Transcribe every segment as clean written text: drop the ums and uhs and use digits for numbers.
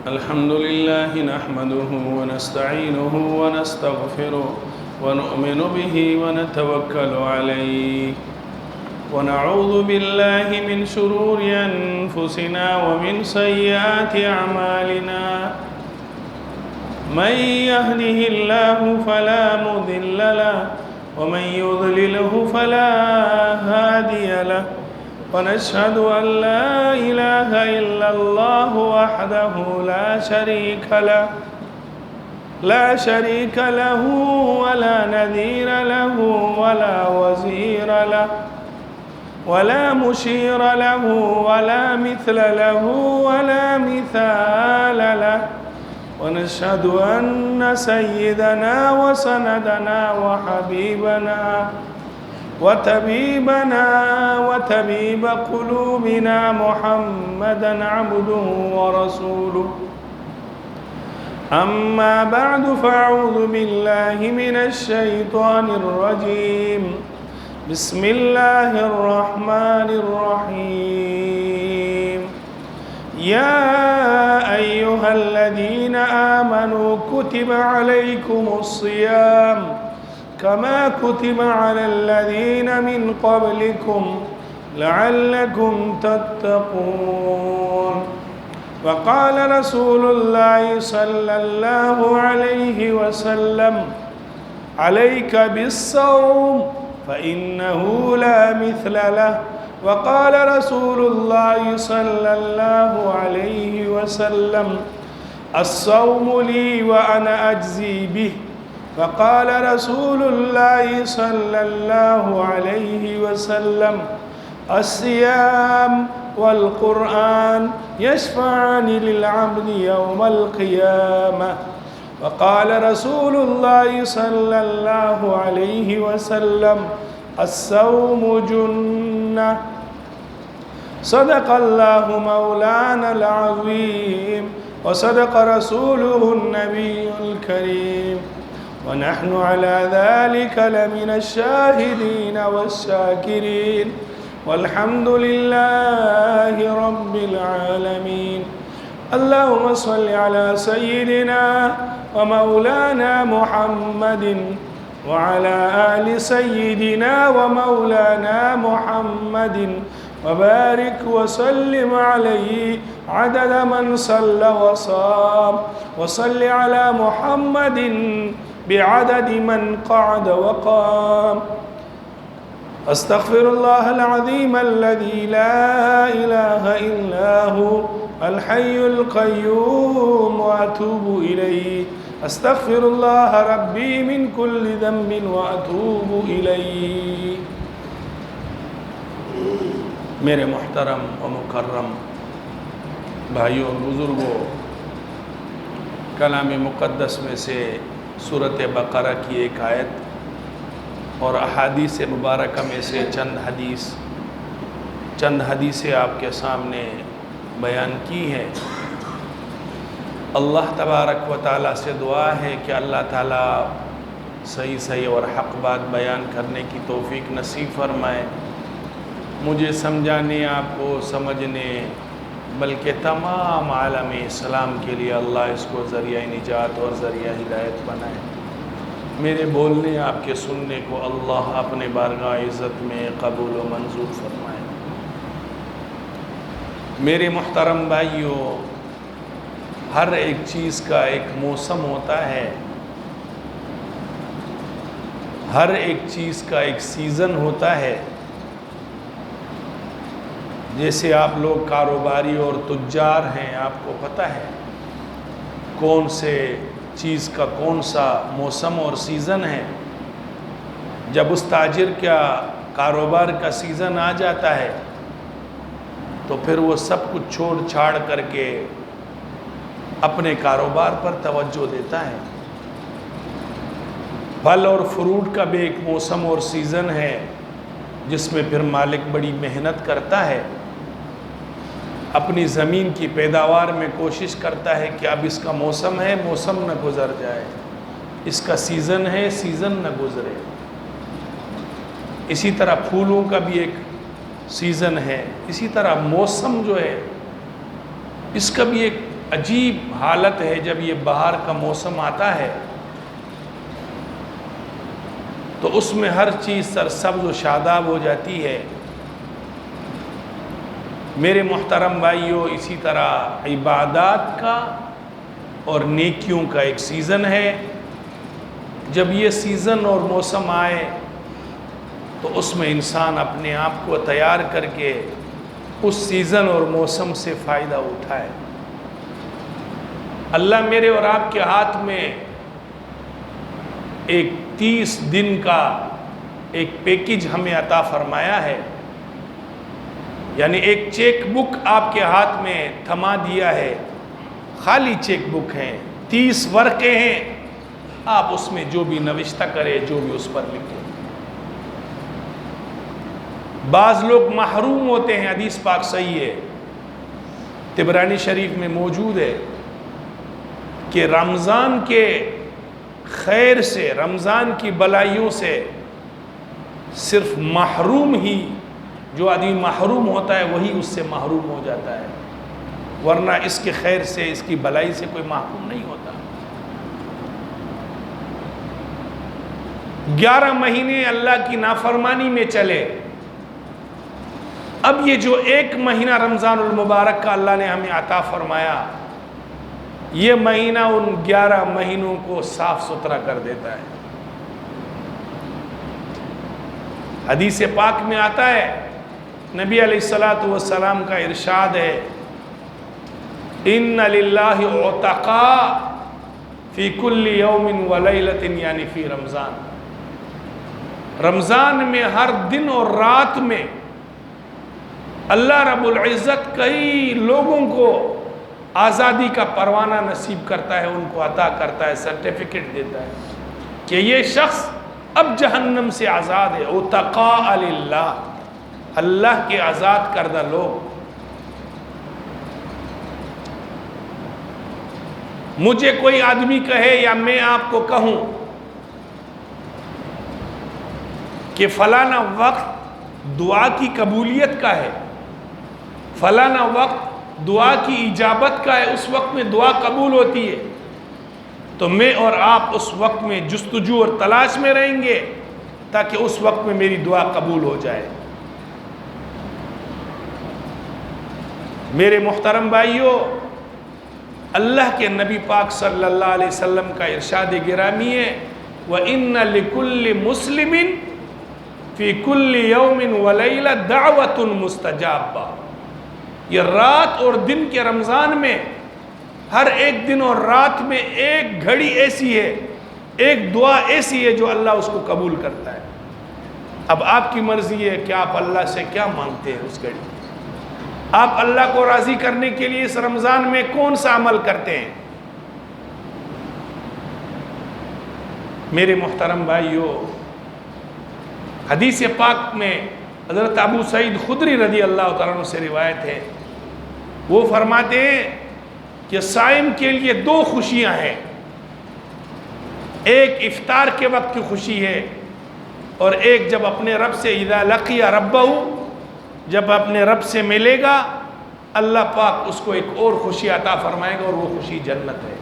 الحمد لله نحمده ونستعينه ونستغفره ونؤمن به ونتوكل عليه ونعوذ بالله من شرور أنفسنا ومن سيئات أعمالنا من يهده الله فلا مضل له ومن يضلله فلا هادي له ونشهد أن لا إله إلا الله وحده لا شريك له ولا نذير له ولا وزير له ولا مشير له ولا مثل له ولا مثال له ونشهد أن سيدنا وسندنا وحبيبنا وطبيب قلوبنا محمدا عبده ورسوله أما بعد فأعوذ بالله من الشيطان الرجيم بسم الله الرحمن الرحيم يا أيها الذين آمنوا كتب عليكم الصيام كما كتب على الذين من قبلكم لعلكم تتقون وقال رسول الله صلى الله عليه وسلم عليك بالصوم فإنه لا مثل له وقال رسول الله صلى الله عليه وسلم الصوم لي وأنا أجزي به فقال رسول الله صلى الله عليه وسلم الصيام والقرآن يشفعان للعبد يوم القيامة وقال رسول الله صلى الله عليه وسلم الصوم جنة صدق الله مولانا العظيم وصدق رسوله النبي الكريم ونحن على ذلك لمن الشاهدين والشاكرين والحمد لله رب العالمين اللهم صل على سيدنا ومولانا محمد وعلى آل سيدنا ومولانا محمد وبارك وسلم عليه عدد من صلى وصام وصل على محمد بعدد من قعد وقام أستغفر الله العظيم الذي لا إله إلا هو الحي القيوم وأتوب إليه أستغفر الله ربي من كل ذنب وأتوب إليه میرے محترم و مکرم بھائیوں اور بزرگوں، کلام مقدس میں سے سورۃ بقرہ کی ایک آیت اور احادیث مبارکہ میں سے چند حدیثیں آپ کے سامنے بیان کی ہیں۔ اللہ تبارک و تعالیٰ سے دعا ہے کہ اللہ تعالیٰ صحیح اور حق بات بیان کرنے کی توفیق نصیب فرمائے، مجھے سمجھانے، آپ کو سمجھنے، بلکہ تمام عالم اسلام کے لیے اللہ اس کو ذریعہ نجات اور ذریعہ ہدایت بنائے۔ میرے بولنے، آپ کے سننے کو اللہ اپنے بارگاہ عزت میں قبول و منظور فرمائے۔ میرے محترم بھائیوں، ہر ایک چیز کا ایک موسم ہوتا ہے، ہر ایک چیز کا ایک سیزن ہوتا ہے۔ جیسے آپ لوگ کاروباری اور تجار ہیں، آپ کو پتہ ہے کون سے چیز کا کون سا موسم اور سیزن ہے۔ جب اس تاجر کا کاروبار کا سیزن آ جاتا ہے تو پھر وہ سب کچھ چھوڑ چھاڑ کر کے اپنے کاروبار پر توجہ دیتا ہے۔ پھل اور فروٹ کا بھی ایک موسم اور سیزن ہے جس میں پھر مالک بڑی محنت کرتا ہے، اپنی زمین کی پیداوار میں کوشش کرتا ہے کہ اب اس کا موسم ہے، موسم نہ گزر جائے، اس کا سیزن ہے، سیزن نہ گزرے۔ اسی طرح پھولوں کا بھی ایک سیزن ہے، اسی طرح موسم جو ہے اس کا بھی ایک عجیب حالت ہے، جب یہ بہار کا موسم آتا ہے تو اس میں ہر چیز سرسبز و شاداب ہو جاتی ہے۔ میرے محترم بھائیوں، اسی طرح عبادات کا اور نیکیوں کا ایک سیزن ہے۔ جب یہ سیزن اور موسم آئے تو اس میں انسان اپنے آپ کو تیار کر کے اس سیزن اور موسم سے فائدہ اٹھائے۔ اللہ میرے اور آپ کے ہاتھ میں ایک 30 دن کا ایک پیکج ہمیں عطا فرمایا ہے، یعنی ایک چیک بک آپ کے ہاتھ میں تھما دیا ہے، خالی چیک بک ہے، 30 ورقے ہیں، آپ اس میں جو بھی نوشتہ کرے، جو بھی اس پر لکھے۔ بعض لوگ محروم ہوتے ہیں، حدیث پاک صحیح ہے، طبرانی شریف میں موجود ہے کہ رمضان کے خیر سے، رمضان کی بلائیوں سے صرف محروم ہی، جو آدمی محروم ہوتا ہے وہی اس سے محروم ہو جاتا ہے، ورنہ اس کے خیر سے، اس کی بلائی سے کوئی محروم نہیں ہوتا۔ 11 مہینے اللہ کی نافرمانی میں چلے، اب یہ جو ایک مہینہ رمضان المبارک کا اللہ نے ہمیں عطا فرمایا، یہ مہینہ ان 11 مہینوں کو صاف ستھرا کر دیتا ہے۔ حدیث پاک میں آتا ہے، نبی علیہ السلام کا ارشاد ہے، اِنَّ لِلَّهِ عُتَقَاءَ فِي كُلِّ يَوْمٍ وَلَيْلَةٍ، یعنی فی رمضان، رمضان میں ہر دن اور رات میں اللہ رب العزت کئی لوگوں کو آزادی کا پروانہ نصیب کرتا ہے، ان کو عطا کرتا ہے، سرٹیفکیٹ دیتا ہے کہ یہ شخص اب جہنم سے آزاد ہے۔ عتقاء للہ، اللہ کے آزاد کردہ لوگ۔ مجھے کوئی آدمی کہے یا میں آپ کو کہوں کہ فلانا وقت دعا کی قبولیت کا ہے، فلانا وقت دعا کی اجابت کا ہے، اس وقت میں دعا قبول ہوتی ہے، تو میں اور آپ اس وقت میں جستجو اور تلاش میں رہیں گے تاکہ اس وقت میں میری دعا قبول ہو جائے۔ میرے محترم بھائیوں، اللہ کے نبی پاک صلی اللہ علیہ وسلم کا ارشاد گرامی ہے، وَإِنَّ لِكُلِّ مُسْلِمٍ فِي كُلِّ يَوْمٍ وَلَيْلَةٍ دَعْوَةٌ مُسْتَجَابَةٌ۔ یہ رات اور دن کے رمضان میں ہر ایک دن اور رات میں ایک گھڑی ایسی ہے، ایک دعا ایسی ہے جو اللہ اس کو قبول کرتا ہے۔ اب آپ کی مرضی ہے کہ آپ اللہ سے کیا مانگتے ہیں اس گھڑی، آپ اللہ کو راضی کرنے کے لیے اس رمضان میں کون سا عمل کرتے ہیں۔ میرے محترم بھائیوں، حدیث پاک میں حضرت ابو سعید خدری رضی اللہ تعالیٰ عنہ سے روایت ہے، وہ فرماتے ہیں کہ صائم کے لیے 2 خوشیاں ہیں، ایک افطار کے وقت کی خوشی ہے، اور ایک جب اپنے رب سے اذا لقی ربہ، جب اپنے رب سے ملے گا اللہ پاک اس کو ایک اور خوشی عطا فرمائے گا، اور وہ خوشی جنت ہے۔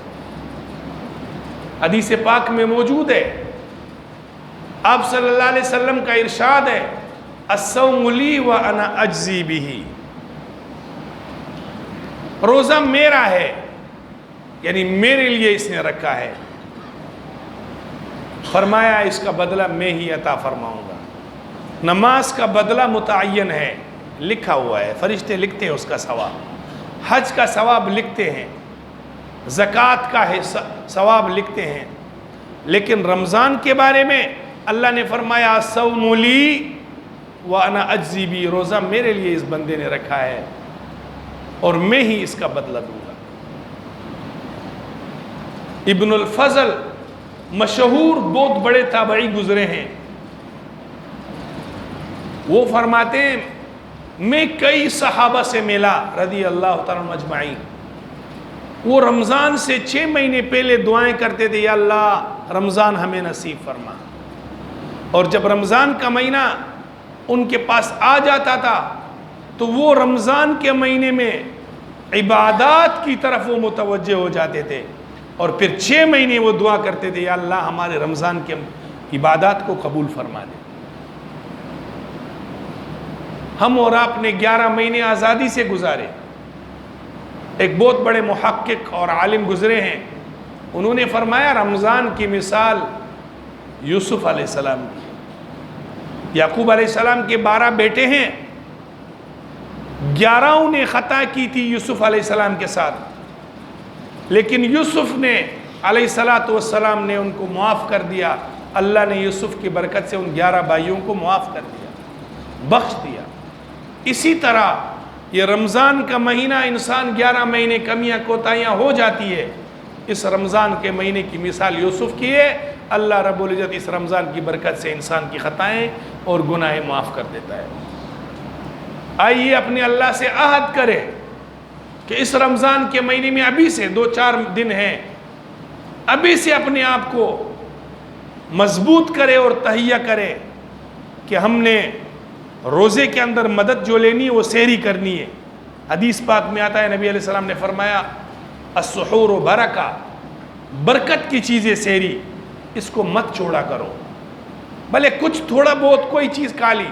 حدیث پاک میں موجود ہے، آپ صلی اللہ علیہ وسلم کا ارشاد ہے، الصوم لی وانا اجزی بہ، روزہ میرا ہے، یعنی میرے لیے اس نے رکھا ہے، فرمایا اس کا بدلہ میں ہی عطا فرماؤں گا۔ نماز کا بدلہ متعین ہے، لکھا ہوا ہے، فرشتے لکھتے ہیں اس کا ثواب، حج کا ثواب لکھتے ہیں، زکوٰۃ کا ثواب لکھتے ہیں، لیکن رمضان کے بارے میں اللہ نے فرمایا الصوم لی وانا اجزی بہ، روزہ میرے لیے اس بندے نے رکھا ہے اور میں ہی اس کا بدلہ دوں گا۔ ابن الفضل مشہور بہت بڑے تابعی گزرے ہیں، وہ فرماتے ہیں میں کئی صحابہ سے ملا رضی اللہ تعالیٰ عنہم اجمعین، وہ رمضان سے 6 مہینے پہلے دعائیں کرتے تھے، یا اللہ رمضان ہمیں نصیب فرما، اور جب رمضان کا مہینہ ان کے پاس آ جاتا تھا تو وہ رمضان کے مہینے میں عبادات کی طرف وہ متوجہ ہو جاتے تھے، اور پھر 6 مہینے وہ دعا کرتے تھے، یا اللہ ہمارے رمضان کے عبادات کو قبول فرما دے۔ ہم اور آپ نے 11 مہینے آزادی سے گزارے۔ ایک بہت بڑے محقق اور عالم گزرے ہیں، انہوں نے فرمایا رمضان کی مثال یوسف علیہ السلام کی۔ یعقوب علیہ السلام کے 12 بیٹے ہیں، 11 نے خطا کی تھی یوسف علیہ السلام کے ساتھ، لیکن یوسف نے علیہ السلام نے ان کو معاف کر دیا۔ اللہ نے یوسف کی برکت سے ان 11 بھائیوں کو معاف کر دیا، بخش دیا۔ اسی طرح یہ رمضان کا مہینہ، انسان 11 مہینے کمیاں کوتاہیاں ہو جاتی ہے، اس رمضان کے مہینے کی مثال یوسف کی ہے۔ اللہ رب العزت اس رمضان کی برکت سے انسان کی خطائیں اور گناہیں معاف کر دیتا ہے۔ آئیے اپنے اللہ سے عہد کرے کہ اس رمضان کے مہینے میں ابھی سے 2-4 دن ہیں، ابھی سے اپنے آپ کو مضبوط کرے اور تہیہ کرے کہ ہم نے روزے کے اندر مدد جو لینی ہے وہ سحری کرنی ہے۔ حدیث پاک میں آتا ہے، نبی علیہ السلام نے فرمایا السحور برکہ، برکت کی چیزیں سحری، اس کو مت چھوڑا کرو، بھلے کچھ تھوڑا بہت کوئی چیز کھا لی،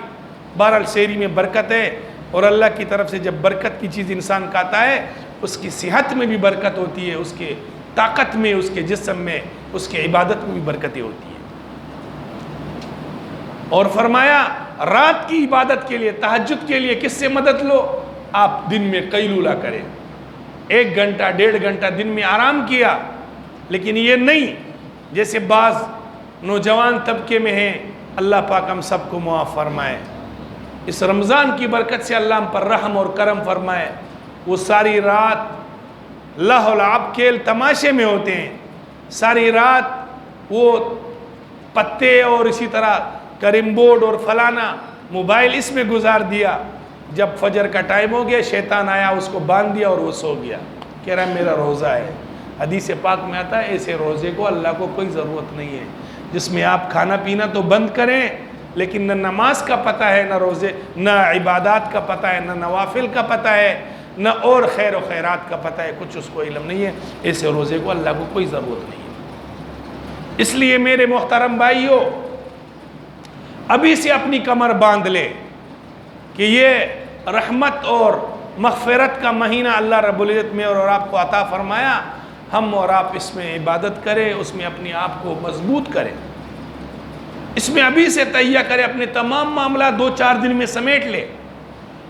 بہرحال سحری میں برکت ہے۔ اور اللہ کی طرف سے جب برکت کی چیز انسان کھاتا ہے، اس کی صحت میں بھی برکت ہوتی ہے، اس کے طاقت میں، اس کے جسم میں، اس کے عبادت میں بھی برکتیں ہوتی ہیں۔ اور فرمایا رات کی عبادت کے لیے، تہجد کے لیے کس سے مدد لو؟ آپ دن میں قیلولہ کریں، 1 گھنٹہ 1.5 گھنٹہ دن میں آرام کیا، لیکن یہ نہیں جیسے بعض نوجوان طبقے میں ہیں۔ اللہ پاک ہم سب کو معاف فرمائے، اس رمضان کی برکت سے اللہ ہم پر رحم اور کرم فرمائے۔ وہ ساری رات لہو لعب کھیل تماشے میں ہوتے ہیں، ساری رات وہ پتے اور اسی طرح کریم بورڈ اور فلانا موبائل اس میں گزار دیا۔ جب فجر کا ٹائم ہو گیا، شیطان آیا، اس کو باندھ دیا اور وہ سو گیا، کہہ رہا میرا روزہ ہے۔ حدیث پاک میں آتا ہے ایسے روزے کو اللہ کو کوئی ضرورت نہیں ہے، جس میں آپ کھانا پینا تو بند کریں، لیکن نہ نماز کا پتہ ہے، نہ روزے، نہ عبادات کا پتہ ہے، نہ نوافل کا پتہ ہے، نہ اور خیر و خیرات کا پتہ ہے، کچھ اس کو علم نہیں ہے، ایسے روزے کو اللہ کو کوئی ضرورت نہیں ہے۔ اس لیے میرے محترم بھائیوں، ابھی سے اپنی کمر باندھ لے کہ یہ رحمت اور مغفرت کا مہینہ اللہ رب العزت میں اور آپ کو عطا فرمایا، ہم اور آپ اس میں عبادت کریں، اس میں اپنے آپ کو مضبوط کریں، اس میں ابھی سے تہیہ کریں، اپنے تمام معاملات 2-4 دن میں سمیٹ لے۔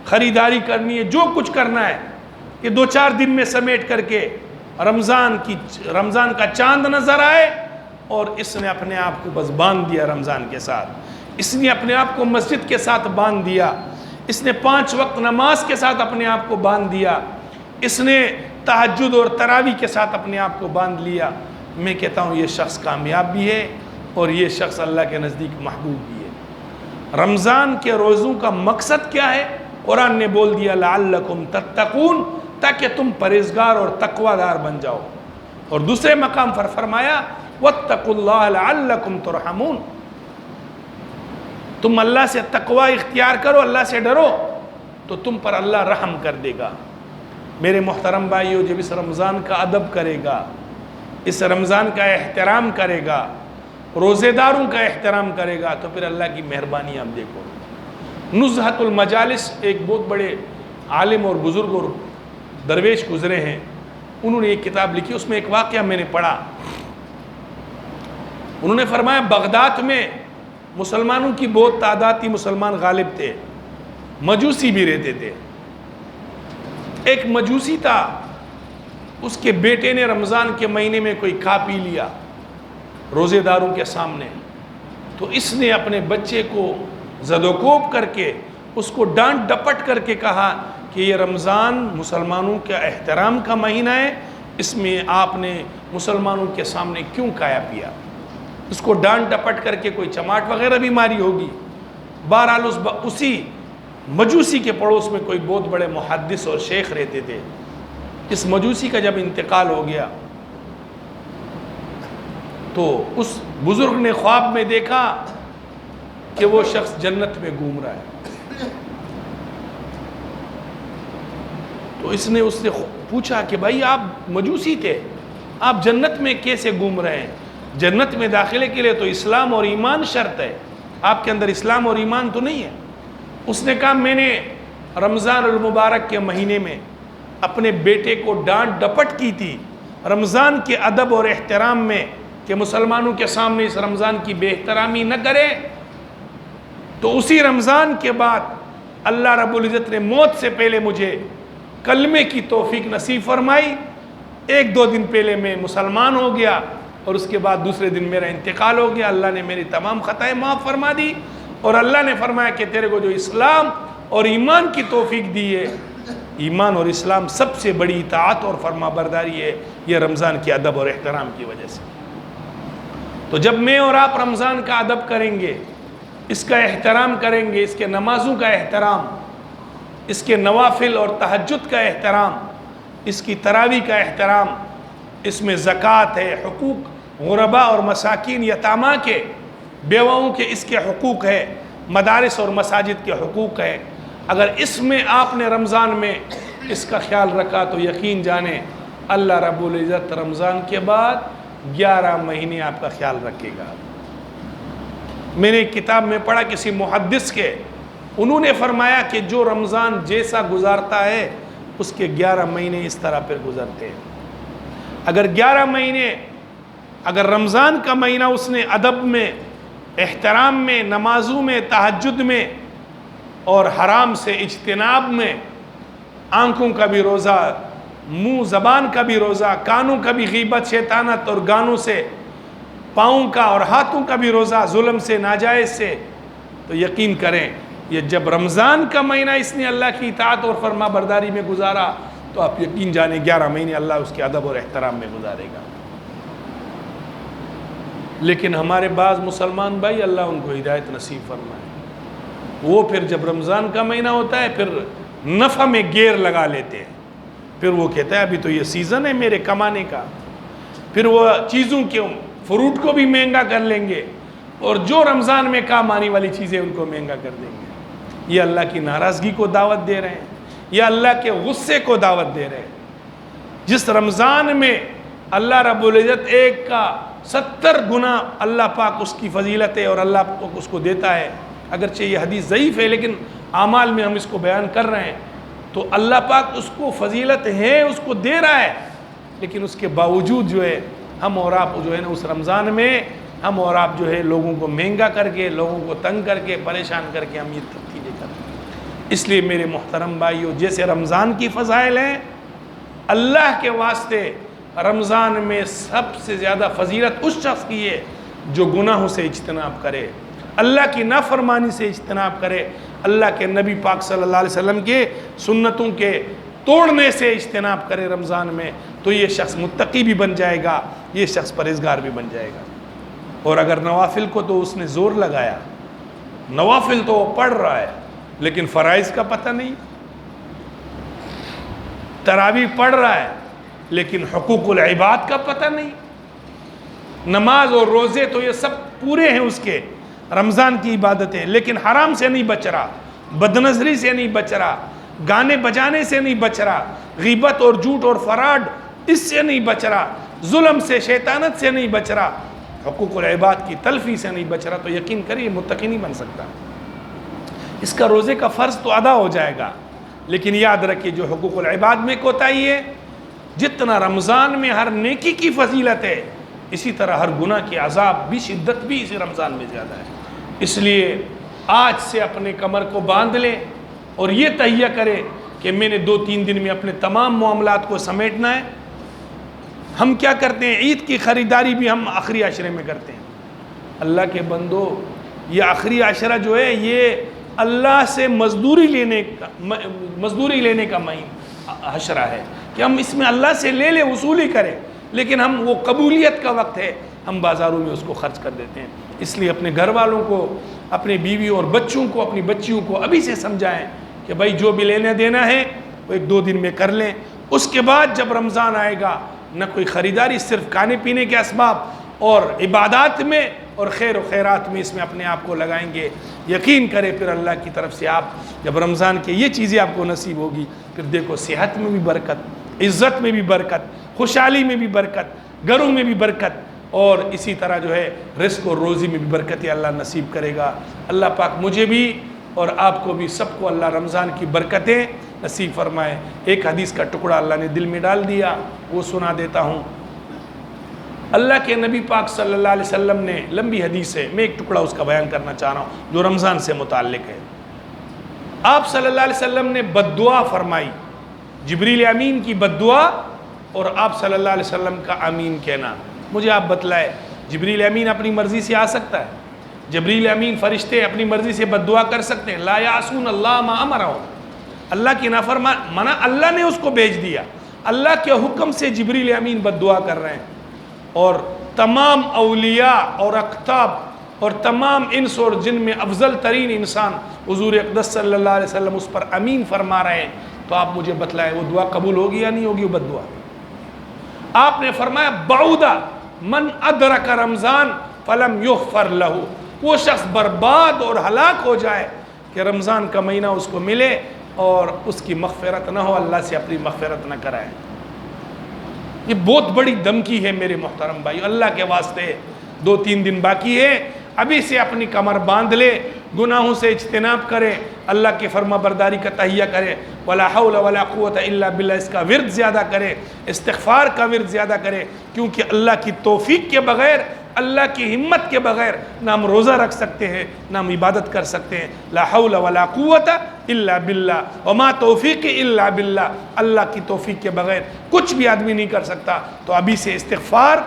خریداری کرنی ہے، جو کچھ کرنا ہے، یہ 2-4 دن میں سمیٹ کر کے رمضان کا چاند نظر آئے اور اس نے اپنے آپ کو بس باندھ دیا رمضان کے ساتھ، اس نے اپنے آپ کو مسجد کے ساتھ باندھ دیا، اس نے 5 وقت نماز کے ساتھ اپنے آپ کو باندھ دیا، اس نے تہجد اور تراویح کے ساتھ اپنے آپ کو باندھ لیا۔ میں کہتا ہوں یہ شخص کامیاب بھی ہے اور یہ شخص اللہ کے نزدیک محبوب بھی ہے۔ رمضان کے روزوں کا مقصد کیا ہے؟ قرآن نے بول دیا لعلکم تتقون، تاکہ تم پرہیزگار اور تقوی دار بن جاؤ، اور دوسرے مقام پر فرمایا واتقوا اللہ لعلکم ترحمون، تم اللہ سے تقوی اختیار کرو، اللہ سے ڈرو تو تم پر اللہ رحم کر دے گا۔ میرے محترم بھائیو، جب اس رمضان کا ادب کرے گا، اس رمضان کا احترام کرے گا، روزے داروں کا احترام کرے گا، تو پھر اللہ کی مہربانی آپ دیکھو۔ نزہۃ المجالس ایک بہت بڑے عالم اور بزرگ اور درویش گزرے ہیں، انہوں نے ایک کتاب لکھی، اس میں ایک واقعہ میں نے پڑھا۔ انہوں نے فرمایا بغداد میں مسلمانوں کی بہت تعداد تھی، مسلمان غالب تھے، مجوسی بھی رہتے تھے۔ ایک مجوسی تھا، اس کے بیٹے نے رمضان کے مہینے میں کوئی کھا پی لیا روزے داروں کے سامنے، تو اس نے اپنے بچے کو زد و کوب کر کے اس کو ڈانٹ ڈپٹ کر کے کہا کہ یہ رمضان مسلمانوں کے احترام کا مہینہ ہے، اس میں آپ نے مسلمانوں کے سامنے کیوں کھایا پیا؟ اس کو ڈانٹ ڈپٹ کر کے کوئی چماٹ وغیرہ بھی ماری ہوگی۔ بہرحال اسی مجوسی کے پڑوس میں کوئی بہت بڑے محدث اور شیخ رہتے تھے۔ اس مجوسی کا جب انتقال ہو گیا تو اس بزرگ نے خواب میں دیکھا کہ وہ شخص جنت میں گھوم رہا ہے، تو تو اس نے پوچھا کہ بھائی آپ مجوسی تھے، آپ جنت میں کیسے گھوم رہے ہیں؟ جنت میں داخلے کے لیے تو اسلام اور ایمان شرط ہے، آپ کے اندر اسلام اور ایمان تو نہیں ہے۔ اس نے کہا میں نے رمضان المبارک کے مہینے میں اپنے بیٹے کو ڈانٹ ڈپٹ کی تھی رمضان کے ادب اور احترام میں کہ مسلمانوں کے سامنے اس رمضان کی بے احترامی نہ کرے۔ تو اسی رمضان کے بعد اللہ رب العزت نے موت سے پہلے مجھے کلمے کی توفیق نصیب فرمائی۔ 1-2 دن پہلے میں مسلمان ہو گیا اور اس کے بعد دوسرے دن میرا انتقال ہو گیا۔ اللہ نے میری تمام خطائیں معاف فرما دی اور اللہ نے فرمایا کہ تیرے کو جو اسلام اور ایمان کی توفیق دی ہے، ایمان اور اسلام سب سے بڑی اطاعت اور فرما برداری ہے، یہ رمضان کے ادب اور احترام کی وجہ سے۔ تو جب میں اور آپ رمضان کا ادب کریں گے، اس کا احترام کریں گے، اس کے نمازوں کا احترام، اس کے نوافل اور تہجد کا احترام، اس کی تراویح کا احترام، اس میں زکوٰۃ ہے، حقوق غربا اور مساکین یتامہ کے، بیواؤں کے اس کے حقوق ہے، مدارس اور مساجد کے حقوق ہے۔ اگر اس میں آپ نے رمضان میں اس کا خیال رکھا تو یقین جانیں اللہ رب العزت رمضان کے بعد 11 مہینے آپ کا خیال رکھے گا۔ میں نے ایک کتاب میں پڑھا کسی محدث کے، انہوں نے فرمایا کہ جو رمضان جیسا گزارتا ہے اس کے 11 مہینے اس طرح پھر گزرتے ہیں۔ اگر 11 مہینے اگر رمضان کا مہینہ اس نے ادب میں، احترام میں، نمازوں میں، تہجد میں اور حرام سے اجتناب میں، آنکھوں کا بھی روزہ، منہ زبان کا بھی روزہ، کانوں کا بھی غیبت، شیطانت اور گانوں سے، پاؤں کا اور ہاتھوں کا بھی روزہ، ظلم سے، ناجائز سے، تو یقین کریں یہ جب رمضان کا مہینہ اس نے اللہ کی اطاعت اور فرما برداری میں گزارا تو آپ یقین جانیں 11 مہینے اللہ اس کے ادب اور احترام میں گزارے گا۔ لیکن ہمارے بعض مسلمان بھائی اللہ ان کو ہدایت نصیب فرمائے، وہ پھر جب رمضان کا مہینہ ہوتا ہے پھر نفع میں گیر لگا لیتے ہیں، پھر وہ کہتا ہے ابھی تو یہ سیزن ہے میرے کمانے کا، پھر وہ چیزوں کے فروٹ کو بھی مہنگا کر لیں گے اور جو رمضان میں کام آنے والی چیزیں ان کو مہنگا کر دیں گے۔ یہ اللہ کی ناراضگی کو دعوت دے رہے ہیں، یہ اللہ کے غصے کو دعوت دے رہے ہیں۔ جس رمضان میں اللہ رب العزت ایک کا 70 گنا اللہ پاک اس کی فضیلت ہے اور اللہ پاک اس کو دیتا ہے، اگرچہ یہ حدیث ضعیف ہے لیکن اعمال میں ہم اس کو بیان کر رہے ہیں، تو اللہ پاک اس کو فضیلت ہے، اس کو دے رہا ہے، لیکن اس کے باوجود جو ہے ہم اور آپ جو ہے نا اس رمضان میں ہم اور آپ جو ہے لوگوں کو مہنگا کر کے، لوگوں کو تنگ کر کے، پریشان کر کے ہم یہ تبدیلی کرتے ہیں۔ اس لیے میرے محترم بھائیو، جیسے رمضان کی فضائل ہیں، اللہ کے واسطے رمضان میں سب سے زیادہ فضیلت اس شخص کی ہے جو گناہوں سے اجتناب کرے، اللہ کی نافرمانی سے اجتناب کرے، اللہ کے نبی پاک صلی اللہ علیہ وسلم کے سنتوں کے توڑنے سے اجتناب کرے رمضان میں، تو یہ شخص متقی بھی بن جائے گا، یہ شخص پرہیزگار بھی بن جائے گا۔ اور اگر نوافل کو تو اس نے زور لگایا، نوافل تو وہ پڑھ رہا ہے لیکن فرائض کا پتہ نہیں، تراویح پڑھ رہا ہے لیکن حقوق العباد کا پتہ نہیں، نماز اور روزے تو یہ سب پورے ہیں اس کے، رمضان کی عبادتیں، لیکن حرام سے نہیں بچ رہا، بدنظری سے نہیں بچ رہا، گانے بجانے سے نہیں بچ رہا، غیبت اور جھوٹ اور فراڈ اس سے نہیں بچ رہا، ظلم سے، شیطانت سے نہیں بچ رہا، حقوق العباد کی تلفی سے نہیں بچ رہا، تو یقین کریے متقی نہیں بن سکتا۔ اس کا روزے کا فرض تو ادا ہو جائے گا، لیکن یاد رکھیے جو حقوق العباد میں کوتاہی ہے، جتنا رمضان میں ہر نیکی کی فضیلت ہے اسی طرح ہر گناہ کی عذاب بھی، شدت بھی اسی رمضان میں زیادہ ہے۔ اس لیے آج سے اپنے کمر کو باندھ لیں اور یہ تہیہ کرے کہ میں نے 2-3 دن میں اپنے تمام معاملات کو سمیٹنا ہے۔ ہم کیا کرتے ہیں، عید کی خریداری بھی ہم آخری عشرے میں کرتے ہیں۔ اللہ کے بندو، یہ آخری عشرہ جو ہے یہ اللہ سے مزدوری لینے کا عشرہ ہے کہ ہم اس میں اللہ سے لے لیں، وصولی کریں، لیکن ہم وہ قبولیت کا وقت ہے، ہم بازاروں میں اس کو خرچ کر دیتے ہیں۔ اس لیے اپنے گھر والوں کو، اپنے بیوی اور بچوں کو، اپنی بچیوں کو ابھی سے سمجھائیں کہ بھائی جو بھی لینا دینا ہے وہ 1-2 دن میں کر لیں، اس کے بعد جب رمضان آئے گا نہ کوئی خریداری، صرف کھانے پینے کے اسباب اور عبادات میں اور خیر و خیرات میں اس میں اپنے آپ کو لگائیں گے، یقین کرے پھر اللہ کی طرف سے آپ جب رمضان کے یہ چیزیں آپ کو نصیب ہوگی، پھر دیکھو صحت میں بھی برکت، عزت میں بھی برکت، خوشحالی میں بھی برکت، گھروں میں بھی برکت، اور اسی طرح جو ہے رزق اور روزی میں بھی برکت اللہ نصیب کرے گا۔ اللہ پاک مجھے بھی اور آپ کو بھی سب کو اللہ رمضان کی برکتیں نصیب فرمائے۔ ایک حدیث کا ٹکڑا اللہ نے دل میں ڈال دیا، وہ سنا دیتا ہوں۔ اللہ کے نبی پاک صلی اللہ علیہ وسلم نے، لمبی حدیث ہے، میں ایک ٹکڑا اس کا بیان کرنا چاہ رہا ہوں جو رمضان سے متعلق ہے۔ آپ صلی اللہ علیہ وسلم نے بد دعا فرمائی، جبریل امین کی بد دعا اور آپ صلی اللہ علیہ وسلم کا امین کہنا۔ مجھے آپ بتلائے، جبریل امین اپنی مرضی سے آ سکتا ہے؟ جبریل امین فرشتے اپنی مرضی سے بد دعا کر سکتے ہیں؟ لا یعصون اللہ ما امرہم، اللہ کی نافرمانی، اللہ نے اس کو بھیج دیا، اللہ کے حکم سے جبریل امین بد دعا کر رہے ہیں، اور تمام اولیاء اور اقطاب اور تمام انس اور جن میں افضل ترین انسان حضور اقدس صلی اللہ علیہ وسلم اس پر امین فرما رہے ہیں، تو آپ مجھے بتلائیں وہ دعا قبول ہوگی یا نہیں ہوگی؟ وہ بد دعا۔ آپ نے فرمایا بعودا من ادرک رمضان فلم یغفر لہ، وہ شخص برباد اور ہلاک ہو جائے کہ رمضان کا مہینہ اس کو ملے اور اس کی مغفرت نہ ہو، اللہ سے اپنی مغفرت نہ کرائے۔ یہ بہت بڑی دھمکی ہے میرے محترم بھائی، اللہ کے واسطے 2-3 دن باقی ہے، ابھی سے اپنی کمر باندھ لے، گناہوں سے اجتناب کرے، اللہ کے فرما برداری کا تہیہ کرے، ولا حول ولا قوت الا باللہ، اس کا ورد زیادہ کرے، استغفار کا ورد زیادہ کرے، کیونکہ اللہ کی توفیق کے بغیر، اللہ کی ہمت کے بغیر نہ ہم روزہ رکھ سکتے ہیں، نہ ہم عبادت کر سکتے ہیں۔ لا حول ولا قوت الا باللہ وما توفیق الا باللہ، اللہ کی توفیق کے بغیر کچھ بھی آدمی نہیں کر سکتا۔ تو ابھی سے استغفار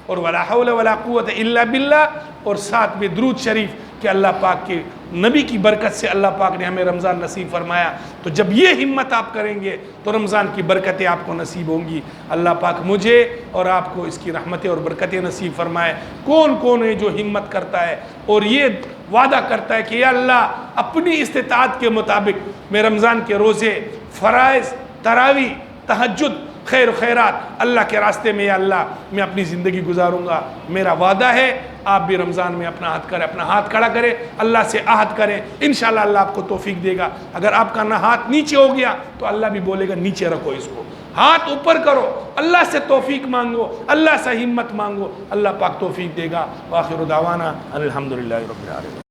اور ولا حول ولا قوت الا باللہ، اور ساتھ میں درود شریف کہ اللہ پاک کے نبی کی برکت سے اللہ پاک نے ہمیں رمضان نصیب فرمایا۔ تو جب یہ ہمت آپ کریں گے تو رمضان کی برکتیں آپ کو نصیب ہوں گی۔ اللہ پاک مجھے اور آپ کو اس کی رحمتیں اور برکتیں نصیب فرمائے۔ کون کون ہے جو ہمت کرتا ہے اور یہ وعدہ کرتا ہے کہ یا اللہ اپنی استطاعت کے مطابق میں رمضان کے روزے، فرائض، تراویح، تہجد، خیر و خیرات اللہ کے راستے میں یا اللہ میں اپنی زندگی گزاروں گا، میرا وعدہ ہے۔ آپ بھی رمضان میں اپنا ہاتھ کریں، اپنا ہاتھ کھڑا کریں، اللہ سے عہد کریں، انشاءاللہ اللہ آپ کو توفیق دے گا۔ اگر آپ کا نہ ہاتھ نیچے ہو گیا تو اللہ بھی بولے گا نیچے رکھو اس کو، ہاتھ اوپر کرو، اللہ سے توفیق مانگو، اللہ سے ہمت مانگو، اللہ پاک توفیق دے گا۔ وآخر دعوانا الحمدللہ رب العالمین۔